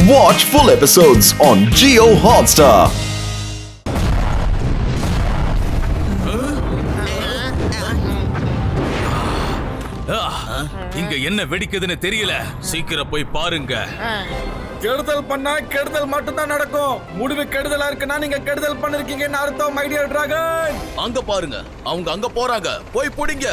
Watch full episodes on Jio Hotstar. இங்க என்ன வெடிக்குதுன்னு தெரியல, சீக்கிரம் போய் பாருங்க. கெடுதல் பண்ணா கெடுதல் மட்டும் தான் நடக்கும். முடிவு கெடுதலா இருக்குன்னா நீங்க கெடுதல் பண்ணிருக்கீங்கன்னு அர்த்தம், மை டியர் டிராகன். அங்க பாருங்க, அவங்க அங்க போறாங்க, போய் புடிங்க.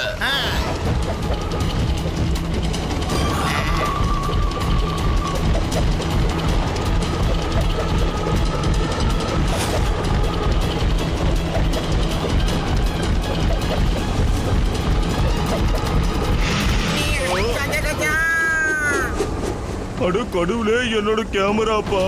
அட கடவுளே, என்னோட கேமராப்பா.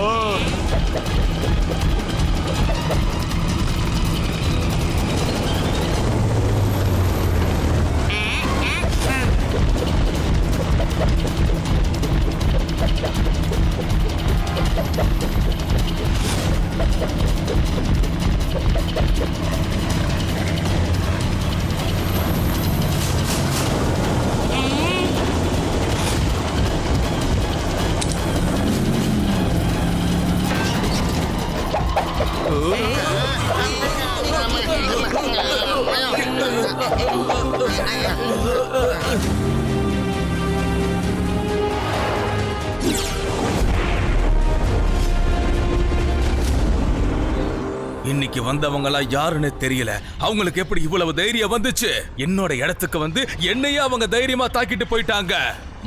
இன்னைக்கு வந்தவங்களா யாருன்னு தெரியல. அவங்களுக்கு எப்படி இவ்வளவு தைரியம் வந்துச்சு? என்னோட இடத்துக்கு வந்து என்னையே அவங்க தைரியமா தாக்கிட்டு போயிட்டாங்க.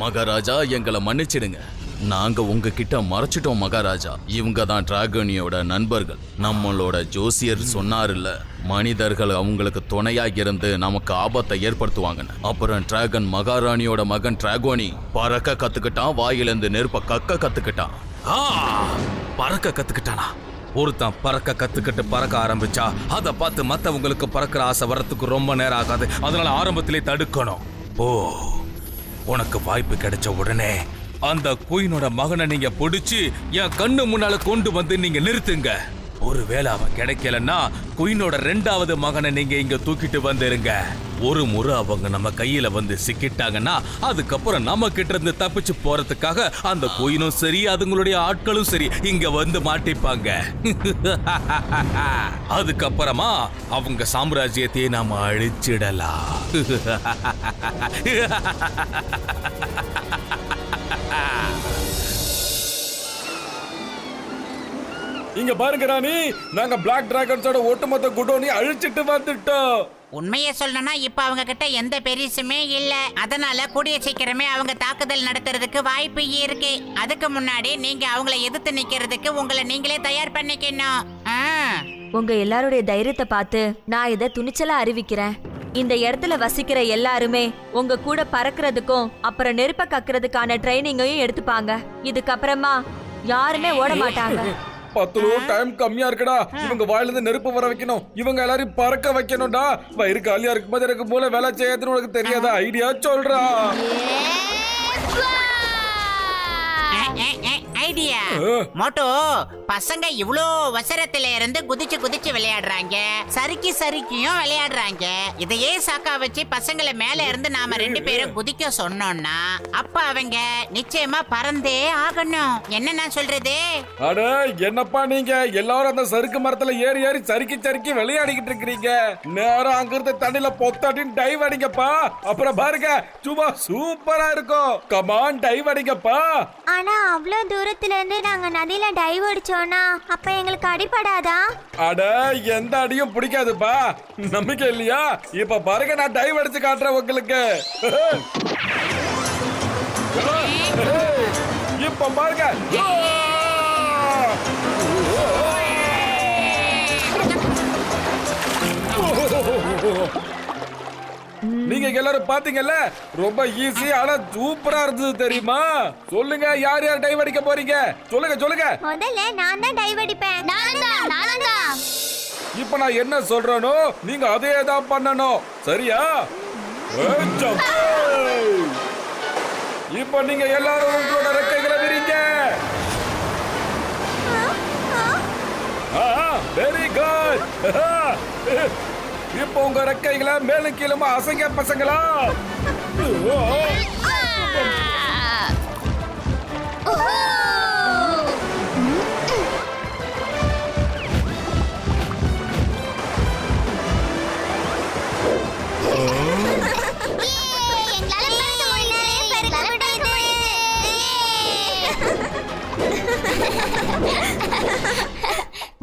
மகாராஜா, எங்களை மன்னிச்சிடுங்க. நாங்க உங்ககிட்ட மறைச்சிட்டோம் மகாராஜா. இவங்க தான் டிராகனியோட நண்பர்கள். நம்மளோட ஜோசியர் சொன்னாருல்ல, மனிதர்கள் அவங்களுக்கு துணையா இருந்து நமக்கு ஆபத்தை ஏற்படுத்துவாங்கன்னு. அப்புறம் டிராகன் மகாராணியோட மகன் டிராகோனி பறக்க கத்துக்கிட்டான், வாயிலிருந்து நெருப்ப கக்க கத்துக்கிட்டான். பறக்க கத்துக்கிட்டானா? ஒருத்தன் பறக்க கத்துக்கிட்டு பறக்க ஆரம்பிச்சா அதை பார்த்து மத்தவங்களுக்கு பறக்கிற ஆசை வரத்துக்கு ரொம்ப நேரம் ஆகாது. அதனால ஆரம்பத்திலே தடுக்கணும். உனக்கு வாய்ப்பு கிடைச்ச உடனே அந்த குயினோட மகனை நீங்க பிடிச்சு என் கண்ணு முன்னால கொண்டு வந்து நீங்க நிறுத்துங்க. ஒருவேளை அவன் கிடைக்கலன்னா குயினோட 2வது மகனை நீங்க இங்க தூக்கிட்டு வந்துருங்க. ஒரு முறை அவங்க நம்ம கையில வந்து சிக்கிட்டாங்கன்னா அதுக்கப்புறம் நம்ம கிட்ட இருந்து தப்பிச்சு போறதுக்காக அந்த குயினும் சரி அதுங்களுடைய ஆட்களும் சரி இங்க வந்து மாட்டிப்பாங்க. அதுக்கப்புறமா அவங்க சாம்ராஜ்யத்தையே நாம அழிச்சிடலாம். இங்க பாருங்க ராணி, நாங்க பிளாக் டிராகன்ஸோட ஒட்டுமொத்த குடோனி அழிச்சிட்டு வந்துட்டோம். உண்மையை சொல்லணும்னா இப்ப அவங்க கிட்ட எந்த பெரிசுமே இல்ல. அதனால கூடிய சீக்கிரமே அவங்க தாக்குதல் நடத்துறதுக்கு வாய்ப்பு இருக்கு. அதுக்கு முன்னாடி நீங்க அவங்கள எதிர்த்து நிக்கிறதுக்கு உங்களை நீங்களே தயார் பண்ணிக்கணும். உங்க எல்லாருடைய தைரியத்தை பார்த்து நான் இதை துணிச்சலா அறிவிக்கிறேன். இந்த இடத்துல வசிக்கிற எல்லாருமே உங்க கூட பறக்கிறதுக்கும் அப்புறம் நெருப்ப கக்குறதுக்கான ட்ரைனிங்கையும் எடுத்துப்பாங்க. இதுக்கப்புறமா யாருமே ஓட மாட்டாங்க. 10 டைம் கம்மியா இருக்குடா. இவங்க வாயில இருந்து நெருப்பு வர வைக்கணும், இவங்க எல்லாரையும் பறக்க வைக்கணும்டா. வயிறு காலியா இருக்கும்போது எனக்கு மூளை வேலை செய்யாதுன்னு உனக்கு தெரியாதா? ஐடியா சொல்றா. ஐடியா மோட்டோ, பசங்க இவ்ளோ வசரத்துல இருந்து குதிச்சு குதிச்சு விளையாடுறாங்க, சறுக்கியும் விளையாடுறாங்க. இதையே சாக்கா வச்சு பசங்களை மேல இருந்து நாம 2 பேரும் குதிக்க சொன்னோம்னா அப்ப அவங்க நிச்சயமா பறந்தே ஆகணும். என்ன நான் சொல்றது? அட என்னப்பா நீங்க எல்லாரும் அந்த சறுக்கு மரத்துல ஏறி ஏறி சறுக்கி விளையாடிக்கிட்டு இருக்கீங்க. நேரம் அங்க இருந்து தண்ணில பொத்தாட்டின்னு டைவ் அடிங்கப்பா. அப்புறம் பாருங்க, சும்மா சூப்பரா இருக்கும். கமான், டைவ் அடிங்கப்பா. ஆனா அவ்வளவு தூரத்துல இருந்து நாங்க நதியில டைவ் அடிச்சோம்னா அப்ப எங்களுக்கு அடிபடாதா? அட எந்த அடியும் பிடிக்காதுப்பா. நம்பிக்கை இல்லையா? இப்ப பாருங்க, நான் டைவ் அடிச்சு காட்டுறேன் உங்களுக்கு. இப்ப பாருங்க. நீங்க எல்லாரும் பாத்தீங்கல்ல, ரொம்ப ஈஸி ஆனா சூப்பரா இருந்தது தெரியுமா? சொல்லுங்க, யார் யார் டைவ் அடிக்க போறீங்க? சொல்லுங்க. முதல்ல நான் தான் டைவ் அடிப்பேன். நானும் தான். இப்ப நான் என்ன சொல்றேனோ நீங்க அதே தான் பண்ணணும், சரியா? இப்ப நீங்க எல்லாரும் உங்களோட ரெக்கைகளை விரிங்க. Very good. இப்போ உங்க ரெக்கைகளை மேலும் கீழுமா அசைங்க பசங்களா.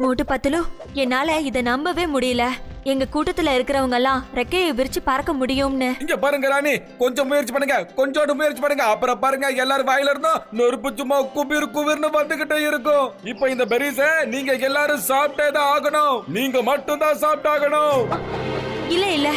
மோட்டு பத்துலு, என்னால இத நம்பவே முடியல. எங்க கூட்டத்துல இருக்கிறவங்க எல்லாம் ரெக்கையை விரிச்சு பறக்க முடியும்னு. இங்க பாருங்க ராணி, கொஞ்சம் முயற்சி பண்ணுங்க, கொஞ்சோண்டு முயற்சி பண்ணுங்க. அப்புறம் பாருங்க எல்லாரும் வாயில இருந்தும் நெருப்பு சும்மா குபீர் குபீர்னு வந்துகிட்டே இருக்கும். இப்ப இந்த பெரிச நீங்க எல்லாரும் சாப்பிட்டே தான் ஆகணும். நீங்க மட்டும் தான் சாப்பிட்டாகணும். இல்ல இல்ல,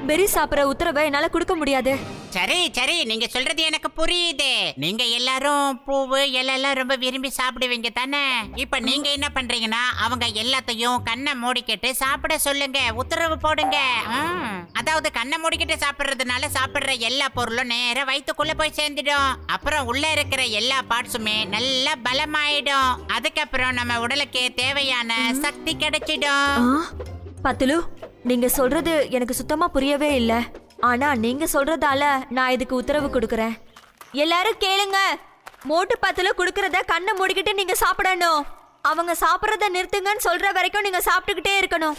பெரி சாப்பிடுற உத்தரவை என்னால கொடுக்க முடியாது. சரி சரி, நீங்க சொல்றது எனக்கு புரியுது. நீங்க எல்லாரும் பூவு எல்லாம் ரொம்ப விரும்பி சாப்பிடுவீங்க தானே. இப்ப நீங்க என்ன பண்றீங்கன்னா அவங்க எல்லாத்தையும் கண்ணை மூடிக்கிட்டு சாப்பிட சொல்லுங்க, உத்தரவு போடுங்க. அதாவது கண்ணை மூடிக்கிட்டு சாப்பிடுறதுனால சாப்பிடுற எல்லா பொருளும் நேரா வயிற்றுக்குள்ள போய் சேர்ந்துடும். அப்புறம் உள்ள இருக்கிற எல்லா பார்ட்ஸுமே நல்லா பலமாயிடும். அதுக்கப்புறம் நம்ம உடலுக்கு தேவையான சக்தி கிடைச்சிடும். பத்துலு, நீங்க சொல்றது எனக்கு சுத்தமா புரியவே இல்ல. ஆனா நீங்க சொல்றதால நான் இதுக்கு உத்தரவு கொடுக்கறேன். எல்லாரும் கேளுங்க. மோட்டு பத்துலு குடுக்கறத கண்ணை மூடிக்கிட்டு நீங்க சாப்பிடணும். அவங்க சாப்பிடறத நிறுத்துங்கன்னு சொல்ற வரைக்கும் நீங்க சாப்பிட்டுக்கிட்டே இருக்கணும்.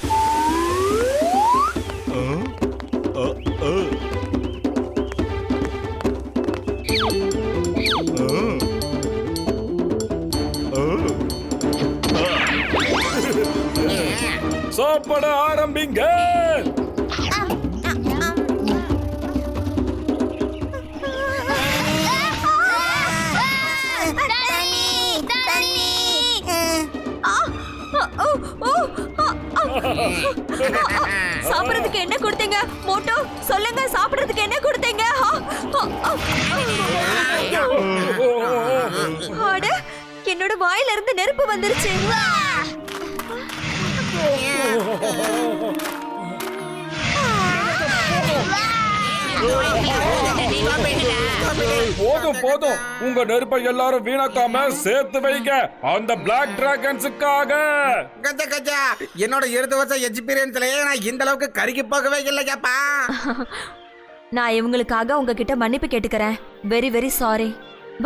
சாப்பிட ஆரம்பிங்க. சாப்பிடறதுக்கு என்ன கொடுத்தீங்க? மோட்டோ சொல்லுங்க, சாப்பிடறதுக்கு என்ன கொடுத்தீங்க? அட, என்னோட வாயில இருந்து நெருப்பு வந்துருச்சு. போதும் போதும், உங்க நெருப்பை எல்லாரும் வீணாக்காம சேர்த்து வைங்க அந்த பிளாக் டிராகன்ஸுக்காக. கஜா கஜா, என்னோட 20 வருஷம் எக்ஸ்பீரியன்ஸ்லயே நான் இந்த அளவுக்கு கருகி போகவே இல்லையாப்பா. நான் இவங்களுக்காக உங்ககிட்ட மன்னிப்பு கேட்டுக்கிறேன். Very very sorry.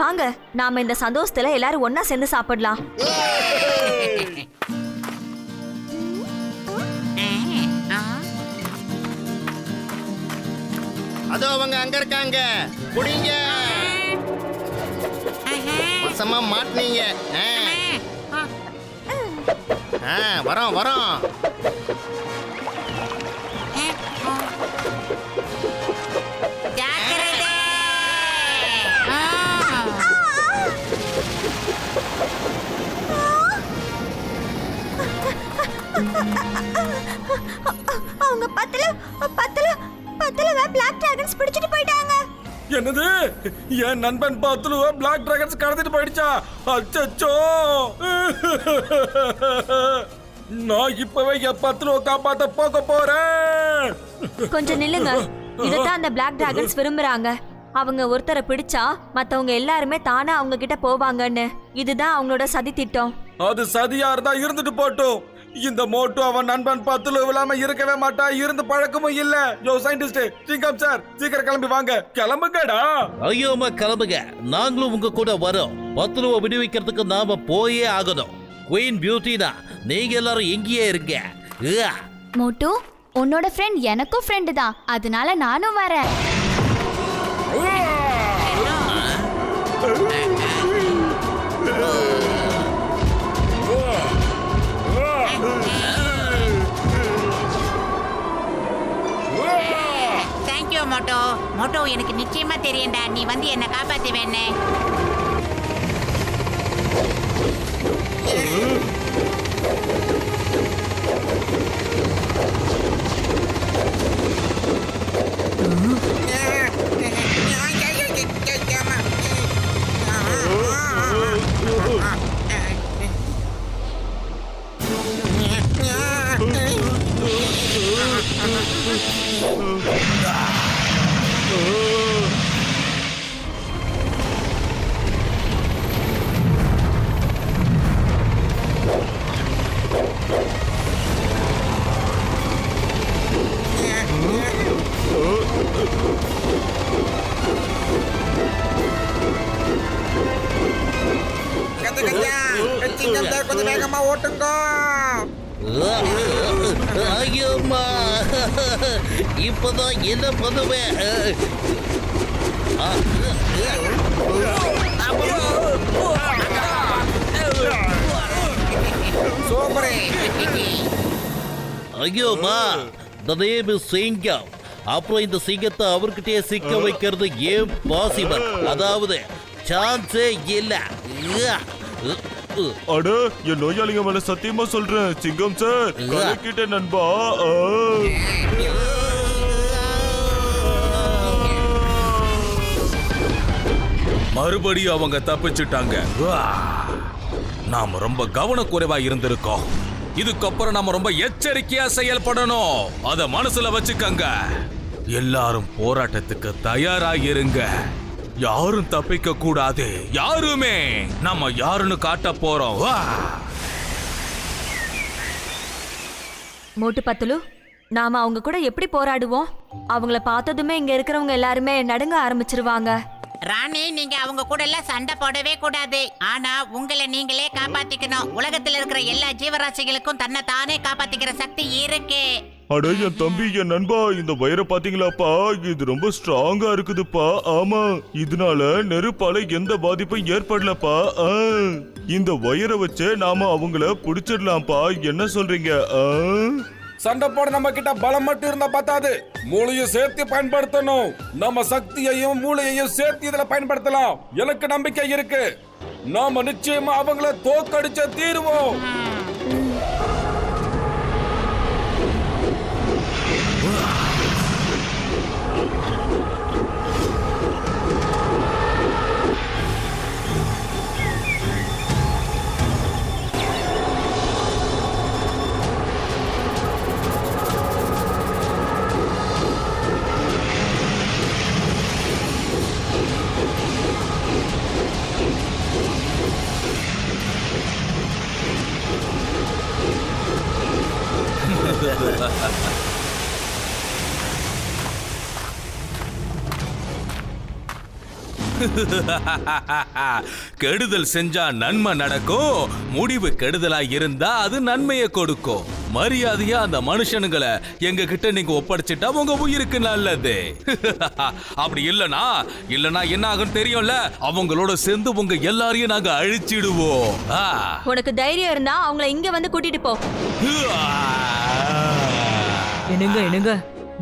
வாங்க, நாம இந்த சந்தோஷத்துல எல்லாரும் ஒன்னா சேர்ந்து சாப்பிடலாம். அதோ அவங்க அங்க இருக்காங்க, புடிங்க. வசமா மாட்டினீங்க. வரோம் வரோம். அவங்க பத்துல பிளாக் டிராகன்ஸ் பிடிச்சிட்டு போயிட்டாங்க. என்னது, என் நண்பன் பத்துலுவ பிளாக் டிராகன்ஸ் கடத்திட்டு போயிடுச்சா? அச்சச்சோ, நான் இப்பவே என் பத்துலுவ காப்பாத்த போக போறேன். கொஞ்சம் நில்லுங்க. இதுதான் அந்த பிளாக் டிராகன்ஸ் விரும்புறாங்க. அவங்க ஒருத்தரை பிடிச்சா மத்தவங்க எல்லாருமே தானா அவங்க கிட்ட போவாங்கன்னு. இதுதான் அவங்களோட சதி திட்டம். அது சதியா இருந்தா இருந்துட்டு போட்டும். இந்த மோட்டு அவன் நண்பன் பத்துல இல்லாம இருக்கவே மாட்டா. இருந்து பழக்கமும் இல்ல. யோ சயின்டிஸ்ட், சிங்கம் சார், சீக்கிரம் கிளம்பி வாங்க. கிளம்புங்கடா. ஐயோமா கிளம்புங்க, நாங்களும் உங்க கூட வரோம். பத்துருவ விடுவிக்கிறதுக்கு நாம போயே ஆகணும். குயின் பியூட்டி தான், நீங்க எல்லாரும் எங்கேயே இருங்க. மோட்டு, உன்னோட ஃப்ரெண்ட் எனக்கும் ஃப்ரெண்டு தான், அதனால நானும் வரேன். Thank you Moto. மோட்டோ, எனக்கு நிச்சயமா தெரியும்டா நீ வந்து என்ன காப்பாத்துவேன்னு. கொஞ்சம் வேகமா ஓட்டுங்க. ஐயோமா, இப்பதான் என்ன பண்ணுவேன்? ஐயோமா, the name is சிங்கம். அப்புறம் இந்த சிங்கத்தை அவர்கிட்டயே சிக்க வைக்கிறது ஏன் பாசிபிள்? அதாவது சான்ஸே இல்ல. அட, என் நோயாளிங்க மேல சத்தியமா சொல்றேன், சிங்கம் சார் கலக்கிட்ட நண்பா. மறுபடியும் அவங்க தப்பிச்சுட்டாங்க. நாம ரொம்ப கவனக்குறைவா இருந்திருக்கோம். இதுக்கப்புறம் நாம ரொம்ப எச்சரிக்கையா செயல்படணும். அத மனசுல வச்சுக்கங்க. எல்லாரும் போராட்டத்துக்கு தயாராயிருங்க. யாரும் தப்பிக்க கூடாது. யாருமே. நம்ம யாருன்னு காட்ட போறோம். மோட்டு பத்துலு, நாம அவங்க கூட எப்படி போராடுவோம்? அவங்கள பார்த்ததுமே இங்க இருக்கிறவங்க எல்லாருமே நடுங்க ஆரம்பிச்சிருவாங்க. ராணி, நீங்க அவங்க கூட எல்லாம் சண்டை போடவே கூடாது. ஆனா உங்களை நீங்களே காப்பாத்திக்கணும். உலகத்துல இருக்கிற எல்லா ஜீவராசிகளுக்கும் தன்னை தானே காப்பாத்திக்கிற சக்தி இருக்கு. அட, என் தம்பி, என் நண்பா, இந்த வயரை பாத்தீங்களாப்பா? இது ரொம்ப ஸ்ட்ராங்கா இருக்குதுப்பா. ஆமா, இதனால நெருப்பால எந்த பாதிப்பும் ஏற்படலப்பா. இந்த வயரை வச்சு நாம அவங்கள புடிச்சிடலாம்ப்பா. என்ன சொல்றீங்க? சண்டை போட நம்ம கிட்ட பலம் மட்டும் இருந்தா பத்தாது, மூளையும் சேர்த்து பயன்படுத்தணும். நம்ம சக்தியையும் மூளையையும் சேர்த்து இதுல பயன்படுத்தலாம். எனக்கு நம்பிக்கை இருக்கு. நாம நிச்சயமா அவங்கள தோக்கடிச்ச தீருவோம். கெடுதல் செஞ்சா நன்மை நடக்கும். முடிவு கெடுதலா இருந்தா அது நன்மையை கொடுக்கும். மரியாதையா அந்த மனுஷனுங்களை எங்க கிட்ட நீங்க ஒப்படைச்சிட்டா உங்க உயிருக்கு நல்லது. அப்படி இல்லனா என்ன ஆகும் தெரியும்ல? அவங்களோட சேர்ந்து உங்க எல்லாரையும் நாங்க அழிச்சிடுவோம். உனக்கு தைரியம் இருந்தா அவங்கள இங்க வந்து கூட்டிட்டு போ. என்னங்க,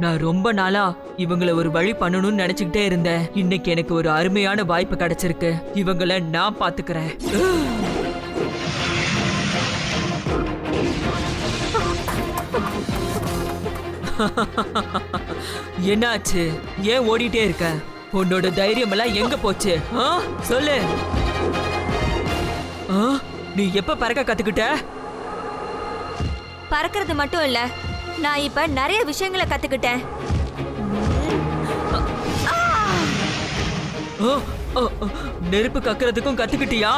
நான் ரொம்ப நாளா இவங்கள ஒரு வழி பண்ணணும்னு நினைச்சுக்கிட்டே இருந்தேன். இன்னைக்கு எனக்கு ஒரு அருமையான வாய்ப்பு கிடைச்சிருக்கு. இவங்கள நான் பாத்துக்கிறேன். என்னாச்சு? ஏன் ஓடிட்டே இருக்க? உன்னோட தைரியம் எல்லாம் எங்க போச்சு? சொல்லு. நீ எப்ப பறக்க கத்துக்கிட்ட? பறக்கிறது மட்டும் இல்ல, நான் இப்ப நிறைய விஷயங்களை கத்துக்கிட்டேன். நெருப்பு கக்குறதுக்கும் கத்துக்கிட்டியா?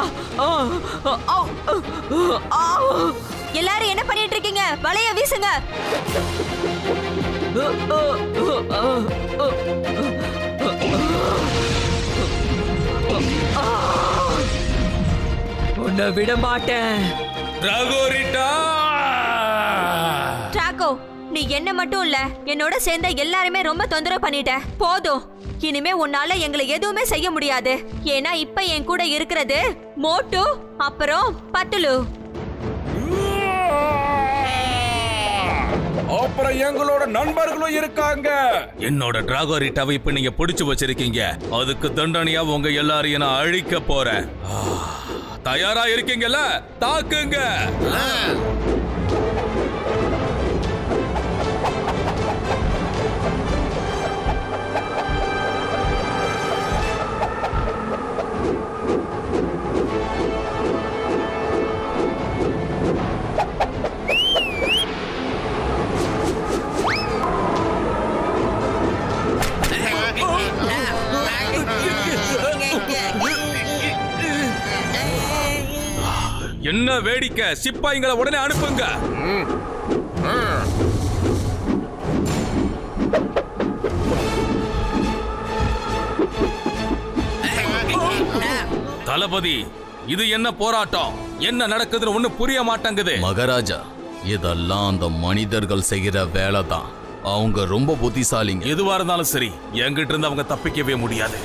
எல்லாரும் என்ன பண்ணிட்டு இருக்கீங்க? வலைய வீசுங்க. உன்னை விட மாட்டேன். டிராகோ, நீ என்ன மட்டும் இல்ல, என்னோட சேர்ந்த எல்லாருமே ரொம்ப தொந்தரவு பண்ணிட்ட. போதும். இனிமே உன்னால எங்களை எதுவுமே செய்ய முடியாது. ஏன்னா இப்ப என் கூட இருக்கிறது மோட்டு, அப்புறம் பத்துலு. அப்புறம் எங்களோட நண்பர்களும் இருக்காங்க. என்னோட டிராகோரிட்டாவை இப்ப நீங்க பிடிச்சு வச்சிருக்கீங்க. அதுக்கு தண்டனையா உங்க எல்லாரையும் நான் அழிக்க போறேன். தயாரா இருக்கீங்கல்ல? தாக்குங்க. என்ன வேடிக்கை? சிப்பாய்களை உடனே அனுப்புங்க. தளபதி, இது என்ன போராட்டம்? என்ன நடக்குதுன்னு ஒண்ணு புரிய மாட்டேங்குது. மகாராஜா, இதெல்லாம் அந்த மனிதர்கள் செய்கிற வேலை தான். அவங்க ரொம்ப புத்திசாலிங்க. எதுவா இருந்தாலும் சரி, என்கிட்ட இருந்து அவங்க தப்பிக்கவே முடியாது.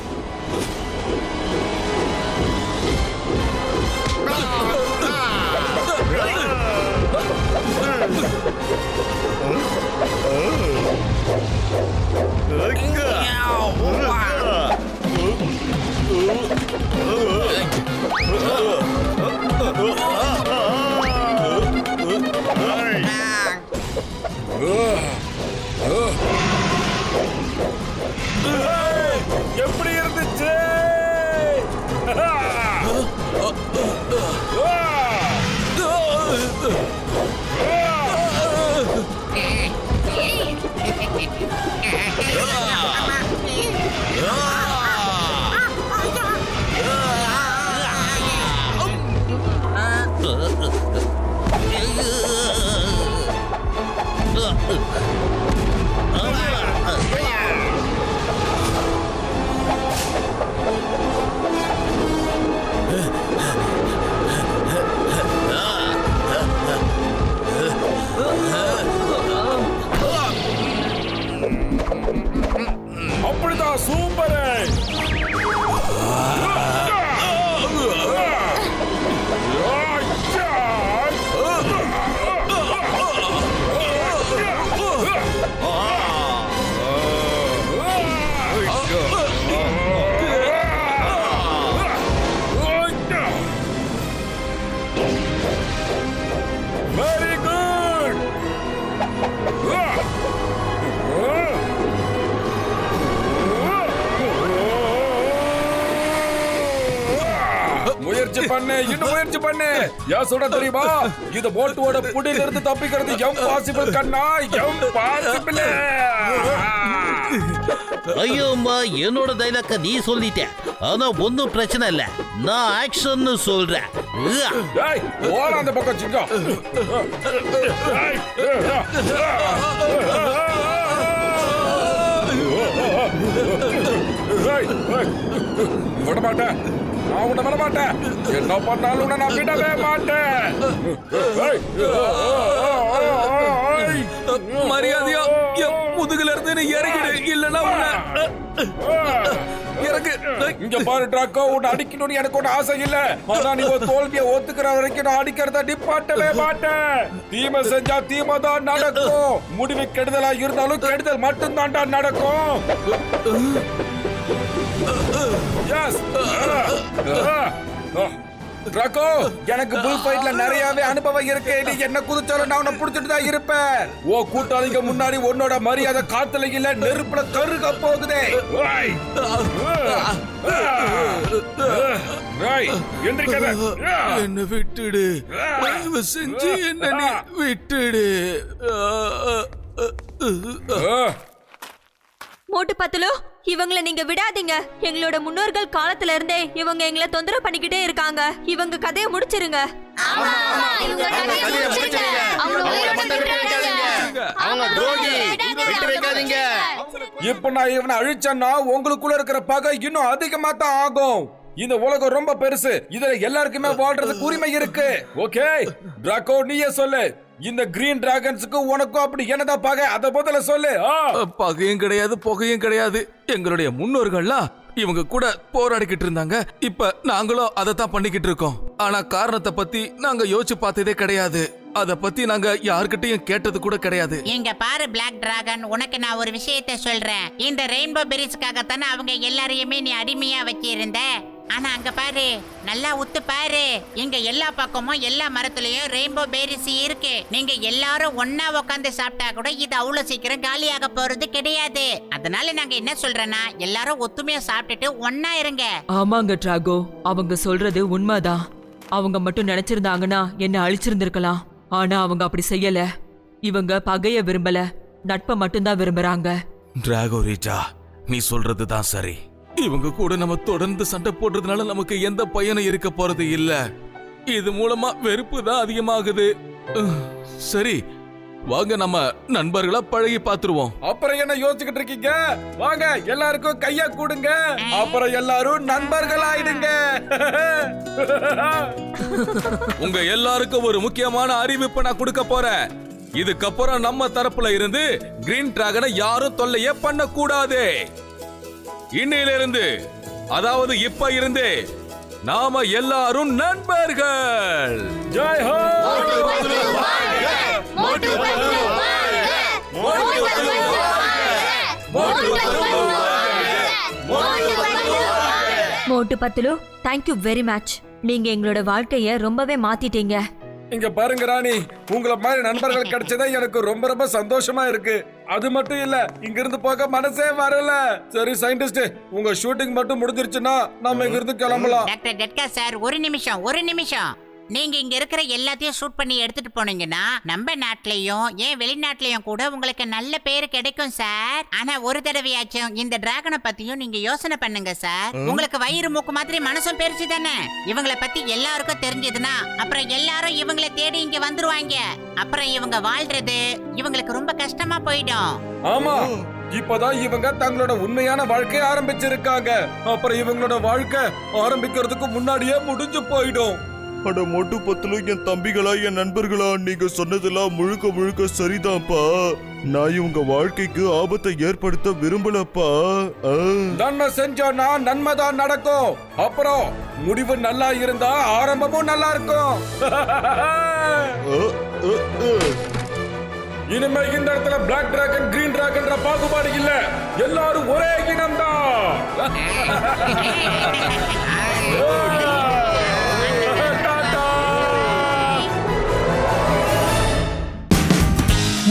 அப்படிதான் சூப்பர். Very good. முயற்சி பண்ணு, இன்னும் முயற்சி பண்ணு. ஏன் சொல்ற தெரியுமா? இது போட்டோட புடியில இருந்து தப்பிக்கிறது இம்பாசிபிள் கண்ணா, இம்பாசிபிள். ஐயோ அம்மா, என்னோட டைலாக்க நீ சொல்லிட்ட. ஆனா ஒன்னும் பிரச்சனை இல்ல, நான் ஆக்ஷன் சொல்றேன். டேய், ஓட அந்த பக்கம் சிங்கம். விட மாட்டேன், நான் உன்னை விட மாட்டேன். என்ன பண்ணாலும் உன்னை நான் விடவே மாட்டேன். மரியாதையா என் முதுகுல இருந்து நீ இறங்கிடு, இல்லனா இறங்கு. இங்க பாரு டிராக்கோ, உன்னை அடிக்கணும்னு எனக்கு ஒன்னும் ஆசை இல்ல. ஆனா நீ ஒரு தோல்வியை ஒத்துக்கிற வரைக்கும் நான் அடிக்கிறத நிப்பாட்டவே மாட்டேன். தீமை செஞ்சா தீமை தான் நடக்கும். முடிவு கெடுதலா இருந்தாலும் கெடுதல் மட்டும் தான்டா நடக்கும். Yes. டிராக்கோ, எனக்கு புல் ஃபைட்ல நிறையவே அனுபவம் இருக்கு. நீ என்ன குதிச்சாலும் நான் உன்னை புடிச்சிட்டு தான் இருப்பேன். ஓ கூட்டாளிங்க முன்னாடி உன்னோட மரியாதை காத்துல இல்ல, நெருப்புல கருக போகுதே. என்ன விட்டுடு, தயவு செஞ்சு என்ன நீ விட்டுடு. மோட்டு பத்துலு, இவங்கள நீங்க விடாதீங்க. எங்களோட முன்னோர்கள் காலத்துல இருந்தே இவங்க எங்களை தொந்தரவு பண்ணிக்கிட்டே இருக்காங்க. இவங்க கதையை முடிச்சிருங்க. இப்ப நான் இவனை அழிச்சேன்னா உங்களுக்குள்ள இருக்கிற பகை இன்னும் அதிகமா தான் ஆகும். இந்த உலகம் ரொம்ப பெருசு, இதுல எல்லாருக்குமே வாழ்றதுக்கு உரிமை இருக்கு. ஓகே டிராக்கோ, நீயே சொல்லு. இந்த கிரீன் டிராகன்ஸ்க்கு உனக்கும் அப்படி என்னதான் பகை, அத முதல்ல சொல்லு. பகையும் கிடையாது, புகையும் கிடையாது. எங்களுடைய முன்னோர்கள்லாம் இவங்க கூட போராடிக்கிட்டு இருந்தாங்க. இப்ப நாங்களும் அதை தான் பண்ணிக்கிட்டு இருக்கோம். ஆனா காரணத்தை பத்தி நாங்க யோசிச்சு பார்த்ததே கிடையாது. அத பத்தி நாங்க யார்கிட்டயும் கேட்டது கூட கிடையாது. இங்க பாரு பிளாக் டிராகன், உனக்கு நான் ஒரு விஷயத்தை சொல்றேன். இந்த ரெயின்போ பெரிஸ்க்காகத்தானே அவங்க எல்லாரையுமே நீ அடிமையா வச்சிருந்த. ஆனா அங்க பாரு, நல்லா உத்து பாரு. இங்க எல்லா பக்கமும் எல்லா மரத்துலயும் ரெயின்போ பெரிஸ் இருக்கு. நீங்க எல்லாரும் ஒன்னா உட்காந்து சாப்பிட்டா கூட இது அவ்வளவு சீக்கிரம் காலியாக போறது கிடையாது. அதனால நாங்க என்ன சொல்றேன்னா, எல்லாரும் ஒத்துமையா சாப்பிட்டுட்டு ஒன்னா இருங்க. ஆமாங்க டிராகோ, அவங்க சொல்றது உண்மைதான். அவங்க மட்டும் நினைச்சிருந்தாங்கன்னா என்ன அழிச்சிருந்திருக்கலாம். ஆனா அவங்க அப்படி செய்யல. இவங்க பகைய விரும்பல, நட்பை மட்டும்தான் விரும்புறாங்க. டிராகோ ரீட்டா, நீ சொல்றதுதான் சரி. இவங்க கூட நம்ம தொடர்ந்து சண்டை போடுறதுனால நமக்கு எந்த பயனும் இருக்க போறது இல்ல. இது மூலமா வெறுப்பு தான் அதிகமாகுது. சரி, வாங்க நம்ம நண்பர்களா பழகி பாத்துருவோம். அப்புறம் என்ன யோசிச்சுக்கிட்டு இருக்கீங்க? வாங்க எல்லாருக்கும் கைய கூடுங்க, அப்புறம் எல்லாரும் நண்பர்கள் ஆயிடுங்க. உங்க எல்லாருக்கும் ஒரு முக்கியமான அறிவிப்பு நான் கொடுக்க போறேன். இதுக்கப்புறம் நம்ம தரப்புல இருந்து கிரீன் டிராகனை யாரும் தொல்லையே பண்ண கூடாது. இன்னையிலிருந்து, அதாவது இப்ப இருந்து நாம எல்லாரும் நண்பர்கள். ஜெய் ஹோ. மோட்டு பத்துலு, தேங்க்யூ வெரி மச். நீங்க எங்களோட வாழ்க்கைய ரொம்பவே மாத்திட்டீங்க. இங்க பாருங்க ராணி, உங்களை மாதிரி நண்பர்கள் கிடைச்சதே எனக்கு ரொம்ப ரொம்ப சந்தோஷமா இருக்கு. அது மட்டும் இல்ல, இங்க இருந்து போக மனசே வரல. சரி சயின்டிஸ்ட், உங்க ஷூட்டிங் மட்டும் முடிஞ்சிருச்சுன்னா நம்ம இங்க இருந்து கிளம்பலாம். டாக்டர் டெட்கா சார், ஒரு நிமிஷம். நீங்க இங்க இருக்கிற எல்லாத்தையும் ஷூட் பண்ணி எடுத்துட்டு போனீங்கன்னா நம்ம நாட்டிலையும் ஏன் வெளிநாட்டிலையும் கூட உங்களுக்கு நல்ல பேரு கிடைக்கும் சார். ஆனா ஒரு தடவையாச்சும் இந்த டிராகனை பத்தியும் நீங்க யோசனை பண்ணுங்க சார். உங்களுக்கு வயிறு மூக்கு மாதிரி மனசும் பெருசு தானே. இவங்களை பத்தி எல்லாருக்கும் தெரிஞ்சதுன்னா அப்புறம் எல்லாரும் இவங்களை தேடி இங்க வந்துருவாங்க. அப்புறம் இவங்க வாழ்றது இவங்களுக்கு ரொம்ப கஷ்டமா போயிடும். ஆமா, இப்பதான் இவங்க தங்களோட உண்மையான வாழ்க்கையை ஆரம்பிச்சிருக்காங்க. அப்புறம் இவங்களோட வாழ்க்கை ஆரம்பிக்கிறதுக்கு முன்னாடியே முடிஞ்சு போயிடும். அட மொட்டு பத்துல என் தம்பிகளா, என் நண்பர்களா, நீங்க சொன்னதெல்லாம் முழுக்க முழுக்க சரிதான்ப்பா. நான் இவங்க வாழ்க்கைக்கு ஆபத்தை ஏற்படுத்த விரும்பலப்பா. நன்மை செஞ்சோம்னா நன்மைதான் நடக்கும். அப்புறம் முடிவு நல்லா இருந்தா ஆரம்பமும் நல்லா இருக்கும். இனிமே இந்த இடத்துல பிளாக் டிராகன், கிரீன் டிராகன்ற பாகுபாடு இல்ல. எல்லாரும் ஒரே இனம்தான்.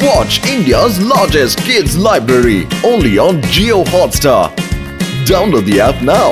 Watch India's largest kids library only on Jio Hotstar. Download the app now.